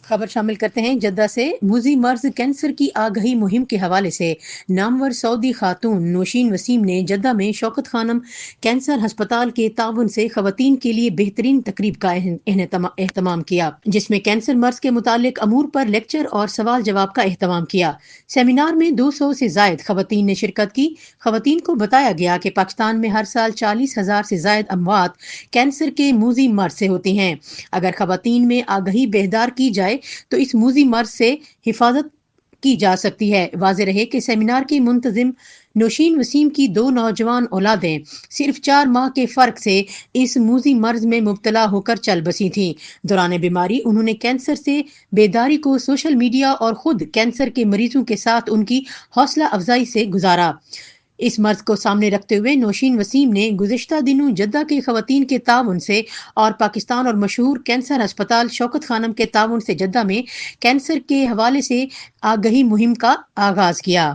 خبر شامل کرتے ہیں جدہ سے۔ موذی مرض کینسر کی آگہی مہم کے حوالے سے نامور سعودی خاتون نوشین وسیم نے جدہ میں شوکت خانم کینسر ہسپتال کے تعاون سے خواتین کے لیے بہترین تقریب کا اہتمام کیا، جس میں کینسر مرض کے متعلق امور پر لیکچر اور سوال جواب کا اہتمام کیا۔ سیمینار میں 200 سے زائد خواتین نے شرکت کی۔ خواتین کو بتایا گیا کہ پاکستان میں ہر سال 40,000 سے زائد اموات کینسر کے موذی مرض سے ہوتی ہیں۔ اگر خواتین میں آگہی بیدار کی جائے تو اس موذی مرض سے حفاظت کی جا سکتی ہے۔ واضح رہے کہ سیمینار کی منتظم نوشین وسیم کی 2 نوجوان اولادیں صرف 4 ماہ کے فرق سے اس موذی مرض میں مبتلا ہو کر چل بسی تھیں۔ دوران بیماری انہوں نے کینسر سے بیداری کو سوشل میڈیا اور خود کینسر کے مریضوں کے ساتھ ان کی حوصلہ افزائی سے گزارا۔ اس مرض کو سامنے رکھتے ہوئے نوشین وسیم نے گزشتہ دنوں جدہ کے خواتین کے تعاون سے اور پاکستان اور مشہور کینسر ہسپتال شوکت خانم کے تعاون سے جدہ میں کینسر کے حوالے سے آگہی مہم کا آغاز کیا۔